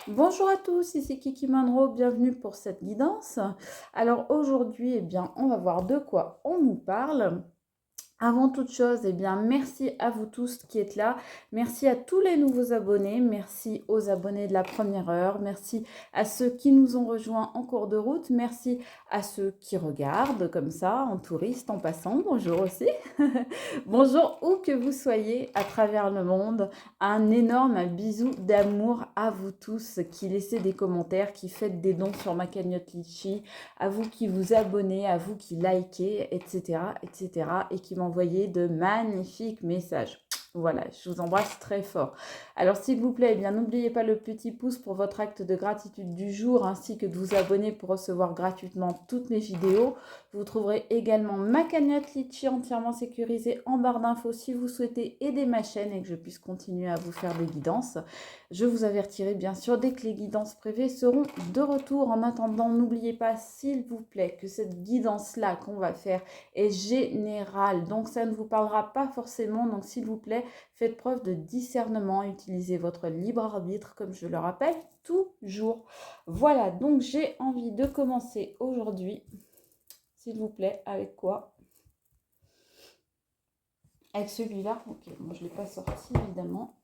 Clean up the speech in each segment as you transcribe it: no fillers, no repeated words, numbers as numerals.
Bonjour à tous, ici Kiki Monroe, bienvenue pour cette guidance. Alors aujourd'hui, on va voir de quoi on nous parle. Avant toute chose, merci à vous tous qui êtes là. Merci à tous les nouveaux abonnés. Merci aux abonnés de la première heure. Merci à ceux qui nous ont rejoints en cours de route. Merci à ceux qui regardent comme ça, en touriste, en passant. Bonjour aussi. Bonjour où que vous soyez à travers le monde. Un énorme bisou d'amour à vous tous qui laissez des commentaires, qui faites des dons sur ma cagnotte Litchi, à vous qui vous abonnez, à vous qui likez, etc., etc., et qui m'envoyez de magnifiques messages. Voilà, je vous embrasse très fort. Alors s'il vous plaît, n'oubliez pas le petit pouce pour votre acte de gratitude du jour, ainsi que de vous abonner pour recevoir gratuitement toutes mes vidéos. Vous trouverez également ma cagnotte Litchi entièrement sécurisée en barre d'infos si vous souhaitez aider ma chaîne et que je puisse continuer à vous faire des guidances. Je vous avertirai bien sûr dès que les guidances privées seront de retour. En attendant, n'oubliez pas s'il vous plaît que cette guidance-là qu'on va faire est générale. Donc ça ne vous parlera pas forcément. Donc s'il vous plaît, faites preuve de discernement. Utilisez votre libre arbitre comme je le rappelle toujours. Voilà, donc j'ai envie de commencer aujourd'hui. S'il vous plaît, avec quoi? Avec celui-là. Ok, bon, je ne l'ai pas sorti évidemment.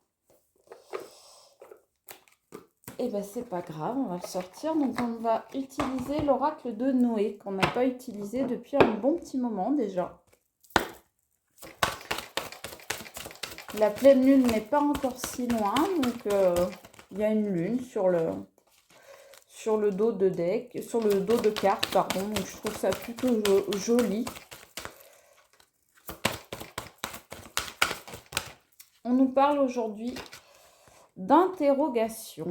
Et c'est pas grave, on va le sortir. Donc on va utiliser l'oracle de Noé qu'on n'a pas utilisé depuis un bon petit moment déjà. La pleine lune n'est pas encore si loin, donc il y a une lune sur le dos de deck, sur le dos de carte, pardon. Donc je trouve ça plutôt joli. On nous parle aujourd'hui d'interrogation.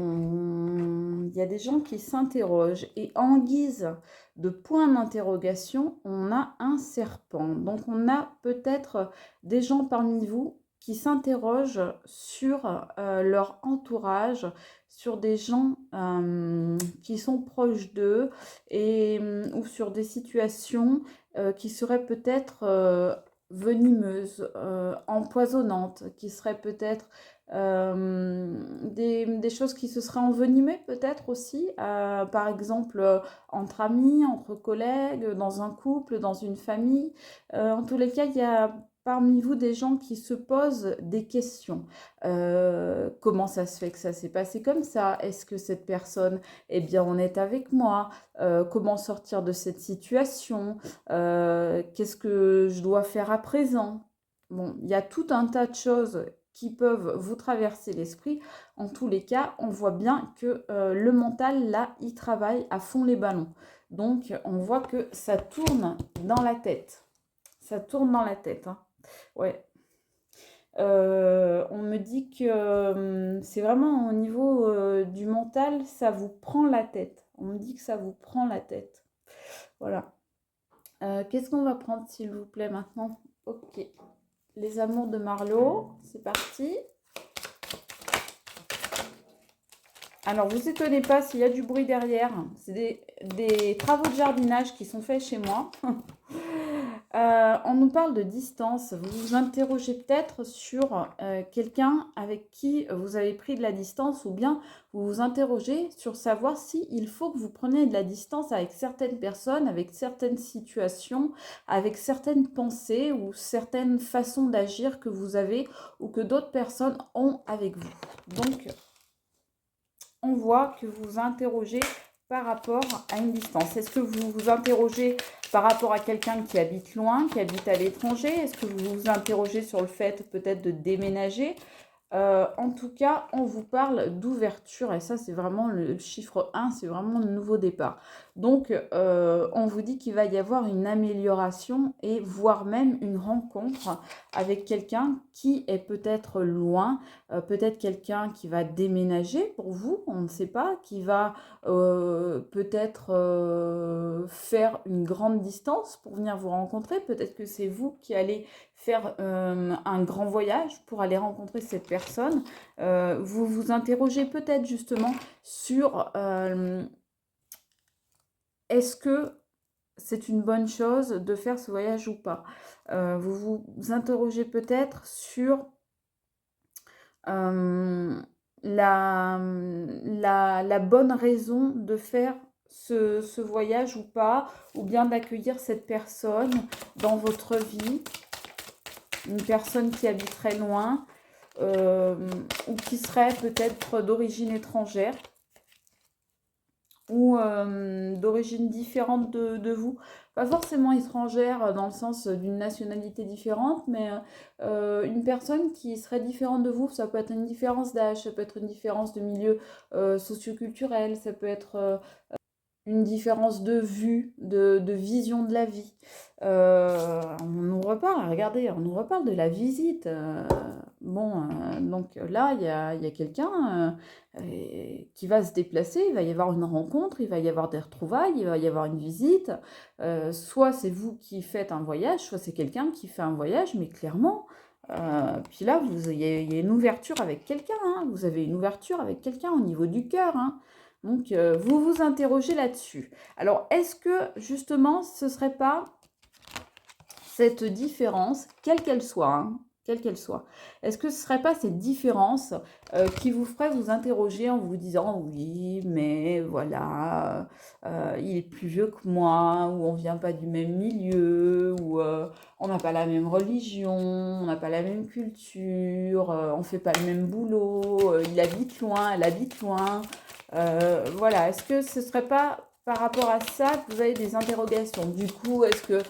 Il y a des gens qui s'interrogent et en guise de point d'interrogation, on a un serpent. Donc on a peut-être des gens parmi vous qui s'interrogent sur leur entourage, sur des gens qui sont proches d'eux ou sur des situations qui seraient peut-être venimeuses, empoisonnantes, qui seraient peut-être des choses qui se seraient envenimées peut-être aussi, par exemple entre amis, entre collègues, dans un couple, dans une famille. En tous les cas, il y a parmi vous des gens qui se posent des questions. Comment ça se fait que ça s'est passé comme ça? Est-ce que cette personne est bien honnête avec moi? Comment sortir de cette situation? Qu'est-ce que je dois faire à présent? Bon, il y a tout un tas de choses qui peuvent vous traverser l'esprit. En tous les cas, on voit bien que le mental, là, il travaille à fond les ballons. Donc, on voit que ça tourne dans la tête. Ça tourne dans la tête. Hein. Ouais. On me dit que c'est vraiment au niveau du mental, ça vous prend la tête. On me dit que ça vous prend la tête. Voilà. Qu'est-ce qu'on va prendre, s'il vous plaît, maintenant? Ok. Les amours de Marlowe, c'est parti. Alors, vous étonnez pas s'il y a du bruit derrière. C'est des travaux de jardinage qui sont faits chez moi. On nous parle de distance. Vous vous interrogez peut-être sur quelqu'un avec qui vous avez pris de la distance, ou bien vous vous interrogez sur savoir s'il faut que vous preniez de la distance avec certaines personnes, avec certaines situations, avec certaines pensées ou certaines façons d'agir que vous avez ou que d'autres personnes ont avec vous. Donc, on voit que vous vous interrogez par rapport à une distance. Est-ce que vous vous interrogez par rapport à quelqu'un qui habite loin, qui habite à l'étranger? Est-ce que vous vous interrogez sur le fait peut-être de déménager? En tout cas, on vous parle d'ouverture et ça, c'est vraiment le chiffre 1, c'est vraiment le nouveau départ. Donc, on vous dit qu'il va y avoir une amélioration et voire même une rencontre avec quelqu'un qui est peut-être loin, peut-être quelqu'un qui va déménager pour vous, on ne sait pas, qui va peut-être faire une grande distance pour venir vous rencontrer. Peut-être que c'est vous qui allez faire un grand voyage pour aller rencontrer cette personne. Vous vous interrogez peut-être justement sur est-ce que c'est une bonne chose de faire ce voyage ou pas. Vous vous interrogez peut-être sur la bonne raison de faire ce voyage ou pas, ou bien d'accueillir cette personne dans votre vie, une personne qui habiterait loin, euh, ou qui serait peut-être d'origine étrangère, ou d'origine différente de vous. Pas forcément étrangère dans le sens d'une nationalité différente, mais une personne qui serait différente de vous. Ça peut être une différence d'âge, ça peut être une différence de milieu socioculturel, ça peut être une différence de vue, de vision de la vie. On nous reparle, regardez, on nous reparle de la visite. Donc là, il y a quelqu'un qui va se déplacer, il va y avoir une rencontre, il va y avoir des retrouvailles, il va y avoir une visite. Soit c'est vous qui faites un voyage, soit c'est quelqu'un qui fait un voyage, mais clairement. Puis là, il y a une ouverture avec quelqu'un, hein. Vous avez une ouverture avec quelqu'un au niveau du cœur, hein. Donc, vous vous interrogez là-dessus. Alors, est-ce que, justement, ce ne serait pas cette différence, quelle qu'elle soit, hein, quelle qu'elle soit, est-ce que ce ne serait pas cette différence qui vous ferait vous interroger en vous disant, oui, mais voilà, il est plus vieux que moi, ou on ne vient pas du même milieu, ou on n'a pas la même religion, on n'a pas la même culture, on ne fait pas le même boulot, il habite loin, elle habite loin. Voilà, est-ce que ce ne serait pas par rapport à ça que vous avez des interrogations? Du coup, est-ce que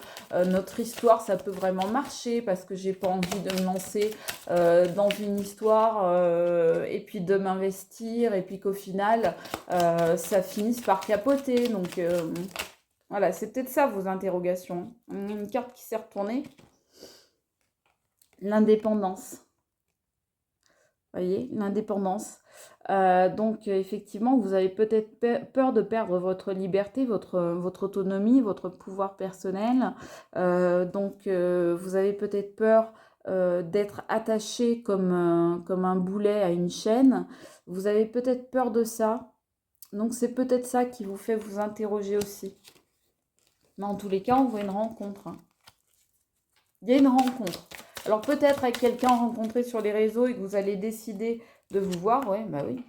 notre histoire, ça peut vraiment marcher? Parce que j'ai pas envie de me lancer dans une histoire et puis de m'investir et puis qu'au final, ça finisse par capoter. Donc voilà, c'est peut-être ça vos interrogations. Une carte qui s'est retournée. L'indépendance. Voyez, l'indépendance. Donc, effectivement, vous avez peut-être peur de perdre votre liberté, votre autonomie, votre pouvoir personnel. Vous avez peut-être peur d'être attaché comme un boulet à une chaîne. Vous avez peut-être peur de ça. Donc, c'est peut-être ça qui vous fait vous interroger aussi. Mais en tous les cas, on voit une rencontre, hein. Il y a une rencontre. Alors peut-être avec quelqu'un rencontré sur les réseaux et que vous allez décider de vous voir. Ouais, bah oui.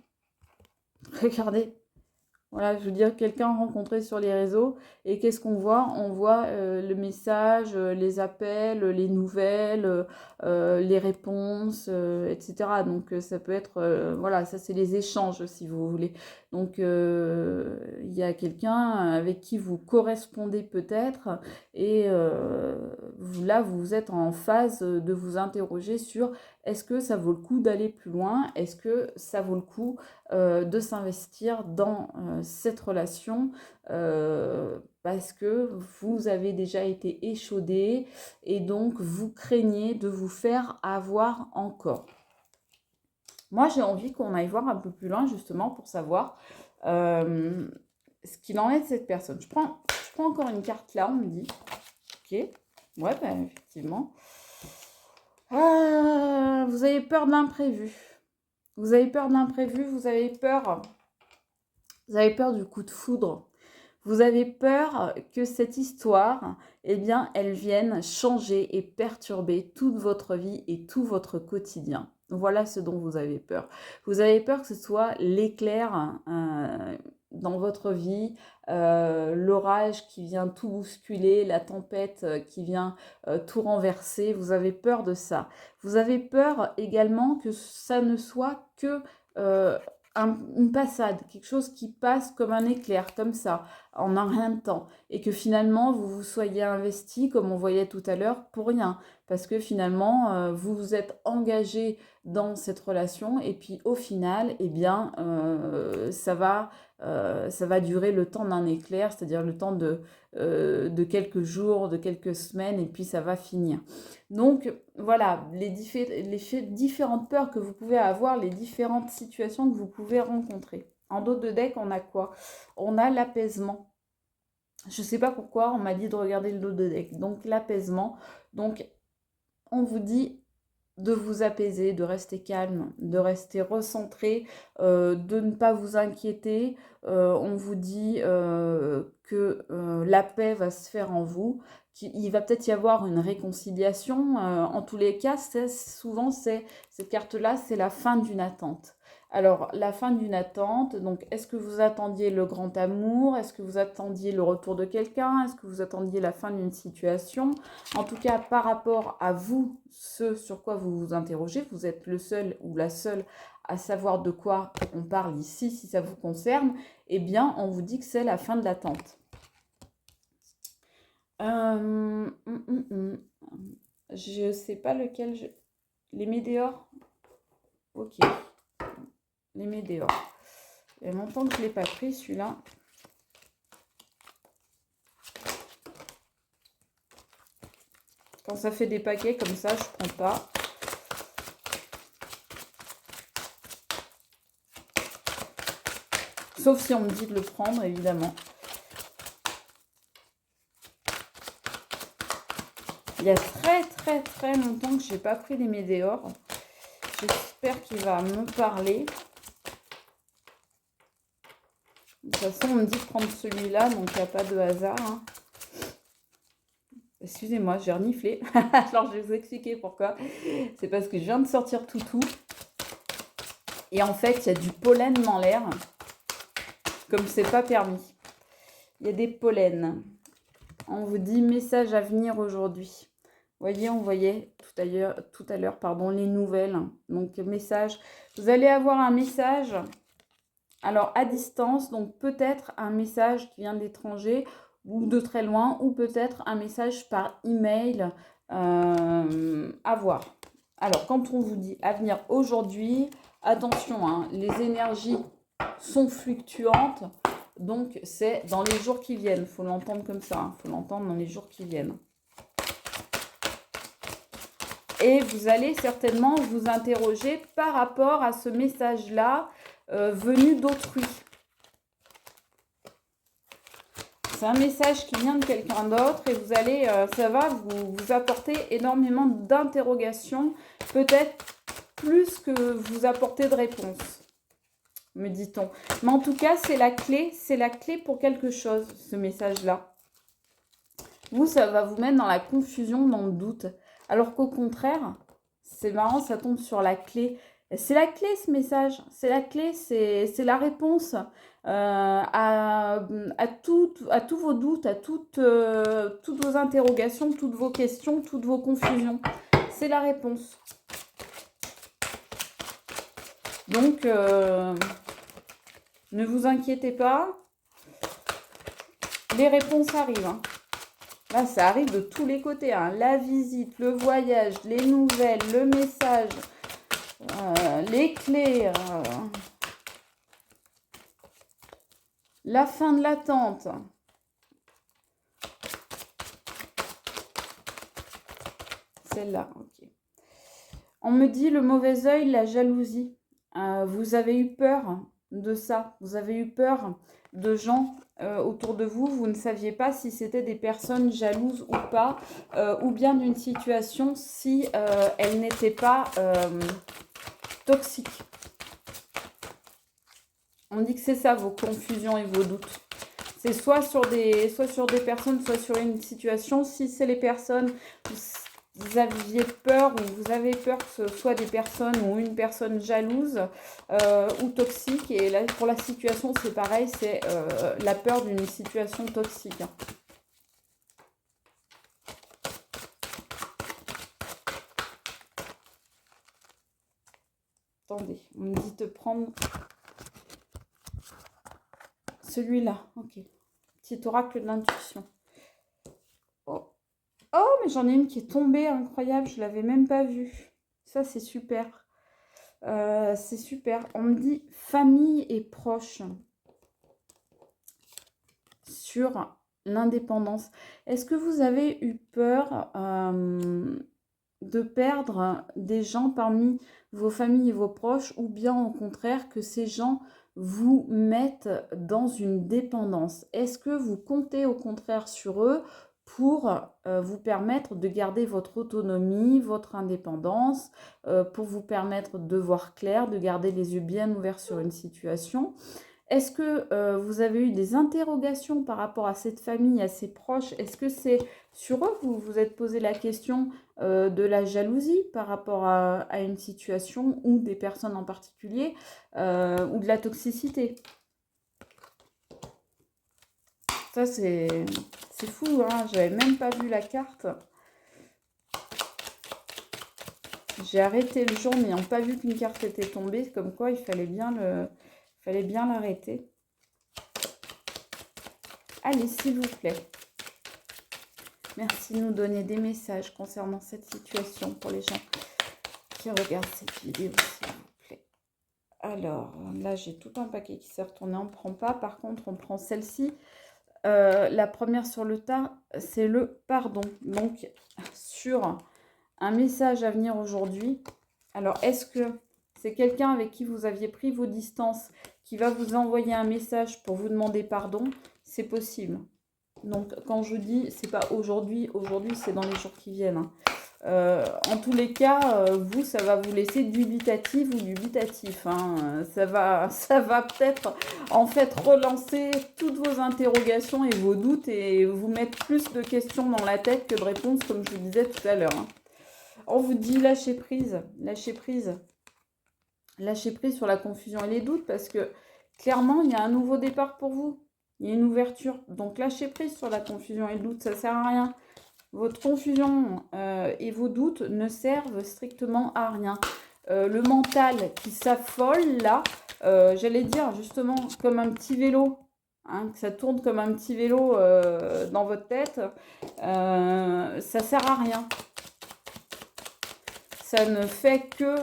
Regardez. Voilà, je veux dire, quelqu'un rencontré sur les réseaux. Et qu'est-ce qu'on voit? On voit le message, les appels, les nouvelles, les réponses, etc. Donc, ça peut être, voilà, ça c'est les échanges, si vous voulez. Donc, il y a quelqu'un avec qui vous correspondez peut-être. Et là, vous êtes en phase de vous interroger sur est-ce que ça vaut le coup d'aller plus loin? Est-ce que ça vaut le coup de s'investir dans cette relation parce que vous avez déjà été échaudé et donc vous craignez de vous faire avoir encore. Moi, j'ai envie qu'on aille voir un peu plus loin justement pour savoir ce qu'il en est de cette personne. Je prends encore une carte là, on me dit. Ok, ouais, ben, effectivement. Vous avez peur de l'imprévu. Vous avez peur de l'imprévu, vous avez peur du coup de foudre. Vous avez peur que cette histoire, eh bien, elle vienne changer et perturber toute votre vie et tout votre quotidien. Voilà ce dont vous avez peur. Vous avez peur que ce soit l'éclair dans votre vie, l'orage qui vient tout bousculer, la tempête qui vient tout renverser. Vous avez peur de ça. Vous avez peur également que ça ne soit que une passade, quelque chose qui passe comme un éclair, comme ça, en un rien de temps, et que finalement vous vous soyez investi, comme on voyait tout à l'heure, pour rien, parce que finalement vous vous êtes engagé dans cette relation, et puis au final, eh bien, ça va durer le temps d'un éclair, c'est-à-dire le temps de quelques jours, de quelques semaines, et puis ça va finir. Donc voilà, les différentes peurs que vous pouvez avoir, les différentes situations que vous pouvez rencontrer. En dos de deck, on a quoi? On a l'apaisement. Je ne sais pas pourquoi, on m'a dit de regarder le dos de deck. Donc l'apaisement. Donc on vous dit de vous apaiser, de rester calme, de rester recentré, de ne pas vous inquiéter. On vous dit que la paix va se faire en vous, qu'il va peut-être y avoir une réconciliation. En tous les cas, souvent, cette carte-là, c'est la fin d'une attente. Alors, la fin d'une attente, donc est-ce que vous attendiez le grand amour? Est-ce que vous attendiez le retour de quelqu'un? Est-ce que vous attendiez la fin d'une situation? En tout cas, par rapport à vous, ce sur quoi vous vous interrogez, vous êtes le seul ou la seule à savoir de quoi on parle ici, si ça vous concerne, eh bien, on vous dit que c'est la fin de l'attente. Je sais pas lequel Les météores. Ok. Les météores. Il y a longtemps que je ne l'ai pas pris, celui-là. Quand ça fait des paquets comme ça, je ne prends pas. Sauf si on me dit de le prendre, évidemment. Il y a très longtemps que je n'ai pas pris les météores. J'espère qu'il va me parler. De toute façon, on me dit de prendre celui-là, donc il n'y a pas de hasard. Hein. Excusez-moi, j'ai reniflé. Alors, je vais vous expliquer pourquoi. C'est parce que je viens de sortir Toutou. Et en fait, il y a du pollen dans l'air. Comme c'est pas permis. Il y a des pollens. On vous dit message à venir aujourd'hui. Voyez, on voyait tout à l'heure, les nouvelles. Donc, message. Vous allez avoir un message, alors à distance, donc peut-être un message qui vient de l'étranger ou de très loin, ou peut-être un message par email à voir. Alors, quand on vous dit à venir aujourd'hui, attention, hein, les énergies sont fluctuantes. Donc, c'est dans les jours qui viennent. Il faut l'entendre comme ça. Il faut l'entendre dans les jours qui viennent. Et vous allez certainement vous interroger par rapport à ce message-là venu d'autrui. C'est un message qui vient de quelqu'un d'autre et vous allez, ça va vous apporter énormément d'interrogations, peut-être plus que vous apporter de réponses, me dit-on. Mais en tout cas, c'est la clé pour quelque chose, ce message-là. Vous, ça va vous mettre dans la confusion, dans le doute. Alors qu'au contraire, c'est marrant, ça tombe sur la clé. C'est la clé, ce message. C'est la clé, c'est la réponse à tous vos doutes, à toutes vos interrogations, toutes vos questions, toutes vos confusions. C'est la réponse. Donc, ne vous inquiétez pas. Les réponses arrivent. Hein. Là, ça arrive de tous les côtés. Hein. La visite, le voyage, les nouvelles, le message, les clés, la fin de l'attente. Celle-là, ok. On me dit le mauvais œil, la jalousie. Vous avez eu peur de ça. Vous avez eu peur de gens autour de vous. Vous ne saviez pas si c'était des personnes jalouses ou pas, ou bien d'une situation si elle n'était pas toxique. On dit que c'est ça vos confusions et vos doutes. C'est soit sur des personnes, soit sur une situation. Si c'est les personnes, vous aviez peur ou vous avez peur que ce soit des personnes ou une personne jalouse ou toxique. Et là, pour la situation, c'est pareil, c'est la peur d'une situation toxique. Attendez, on me dit de prendre celui-là. Ok. Petit oracle de l'intuition. Oh, mais j'en ai une qui est tombée, incroyable, je ne l'avais même pas vue. Ça, c'est super. C'est super. On me dit famille et proches sur l'indépendance. Est-ce que vous avez eu peur de perdre des gens parmi vos familles et vos proches, ou bien au contraire que ces gens vous mettent dans une dépendance? Est-ce que vous comptez au contraire sur eux pour vous permettre de garder votre autonomie, votre indépendance, pour vous permettre de voir clair, de garder les yeux bien ouverts sur une situation? Est-ce que vous avez eu des interrogations par rapport à cette famille, à ses proches? Est-ce que c'est sur eux que vous vous êtes posé la question de la jalousie par rapport à une situation ou des personnes en particulier ou de la toxicité? Ça, c'est fou, hein? J'avais même pas vu la carte. J'ai arrêté le jour, n'ayant pas vu qu'une carte était tombée, comme quoi il fallait bien l'arrêter. Allez, s'il vous plaît. Merci de nous donner des messages concernant cette situation pour les gens qui regardent cette vidéo, s'il vous plaît. Alors, là, j'ai tout un paquet qui s'est retourné. On ne prend pas. Par contre, on prend celle-ci. La première sur le tas, c'est le pardon. Donc, sur un message à venir aujourd'hui. Alors, est-ce que c'est quelqu'un avec qui vous aviez pris vos distances qui va vous envoyer un message pour vous demander pardon? C'est possible. Donc, quand je dis, c'est pas aujourd'hui, c'est dans les jours qui viennent. Hein. En tous les cas, vous, ça va vous laisser dubitatif ou dubitatif. Hein. Ça va peut-être, en fait, relancer toutes vos interrogations et vos doutes et vous mettre plus de questions dans la tête que de réponses, comme je vous disais tout à l'heure. Hein. On vous dit lâcher prise, lâcher prise. Lâcher prise sur la confusion et les doutes parce que, clairement, il y a un nouveau départ pour vous. Il y a une ouverture. Donc, lâchez prise sur la confusion et le doute, ça ne sert à rien. Votre confusion et vos doutes ne servent strictement à rien. Le mental qui s'affole, là, j'allais dire justement comme un petit vélo, hein, que ça tourne comme un petit vélo dans votre tête, ça ne sert à rien. Ça ne fait que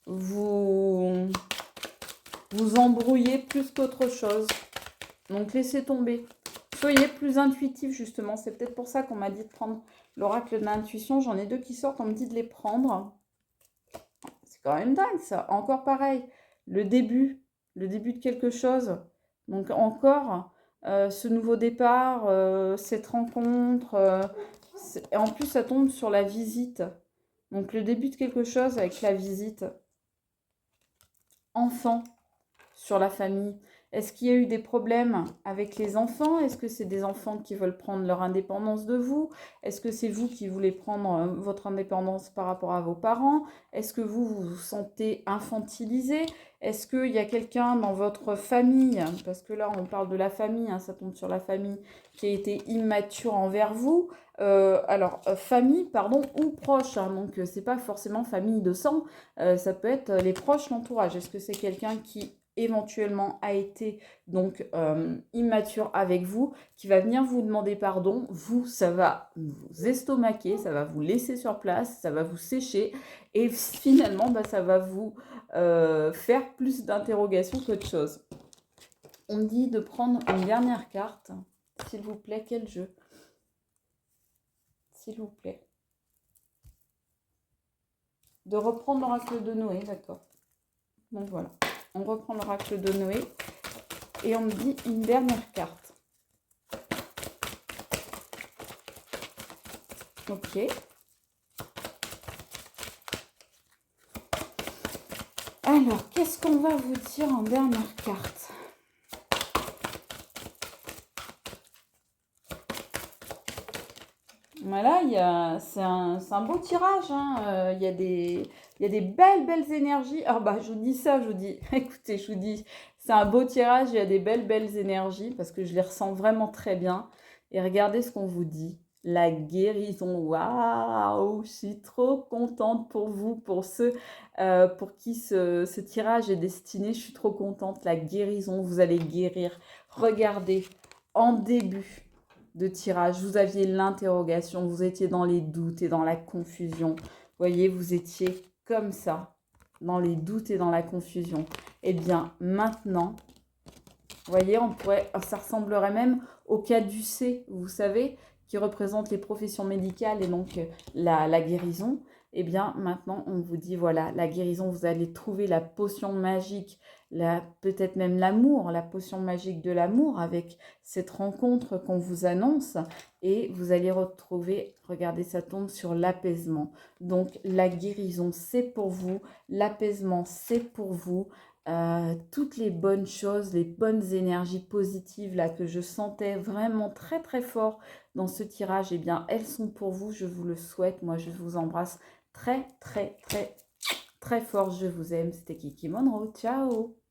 vous embrouiller plus qu'autre chose. Donc, laissez tomber. Soyez plus intuitif, justement. C'est peut-être pour ça qu'on m'a dit de prendre l'oracle de l'intuition. J'en ai deux qui sortent, on me dit de les prendre. C'est quand même dingue, ça. Encore pareil, le début de quelque chose. Donc, encore, ce nouveau départ, cette rencontre. En plus, ça tombe sur la visite. Donc, le début de quelque chose avec la visite. Enfant. Sur la famille. Est-ce qu'il y a eu des problèmes avec les enfants? Est-ce que c'est des enfants qui veulent prendre leur indépendance de vous? Est-ce que c'est vous qui voulez prendre votre indépendance par rapport à vos parents? Est-ce que vous vous sentez infantilisé? Est-ce qu'il y a quelqu'un dans votre famille, parce que là on parle de la famille, hein, ça tombe sur la famille, qui a été immature envers vous? Famille, pardon, ou proche, hein, donc c'est pas forcément famille de sang, ça peut être les proches, l'entourage. Est-ce que c'est quelqu'un qui éventuellement a été donc immature avec vous, qui va venir vous demander pardon? Vous, ça va vous estomaquer, ça va vous laisser sur place, ça va vous sécher et finalement ça va vous faire plus d'interrogations qu'autre chose. On me dit de prendre une dernière carte, s'il vous plaît. Quel jeu? S'il vous plaît. De reprendre l'oracle de Noé, d'accord. Donc voilà. On reprend l'oracle de Noé et on me dit une dernière carte. Ok. Alors, qu'est-ce qu'on va vous dire en dernière carte? Voilà, c'est un beau tirage. Hein. Il y a des belles énergies. Alors, je vous dis ça, je vous dis, écoutez, je vous dis, c'est un beau tirage, il y a des belles énergies parce que je les ressens vraiment très bien. Et regardez ce qu'on vous dit. La guérison, waouh, je suis trop contente pour vous, pour ceux pour qui ce tirage est destiné. Je suis trop contente. La guérison, vous allez guérir. Regardez, en début de tirage, vous aviez l'interrogation, vous étiez dans les doutes et dans la confusion. Vous voyez, vous étiez comme ça, dans les doutes et dans la confusion. Eh bien, maintenant, vous voyez, ça ressemblerait même au caducée, vous savez, qui représente les professions médicales et donc la guérison. Eh bien, maintenant, on vous dit, voilà, la guérison, vous allez trouver la potion magique, peut-être même l'amour, la potion magique de l'amour avec cette rencontre qu'on vous annonce. Et vous allez retrouver, regardez, ça tombe sur l'apaisement. Donc, la guérison, c'est pour vous. L'apaisement, c'est pour vous. toutes les bonnes choses, les bonnes énergies positives là que je sentais vraiment très très fort dans ce tirage, eh bien elles sont pour vous, je vous le souhaite. Moi je vous embrasse très très très très fort, je vous aime. C'était Kiki Monroe, ciao.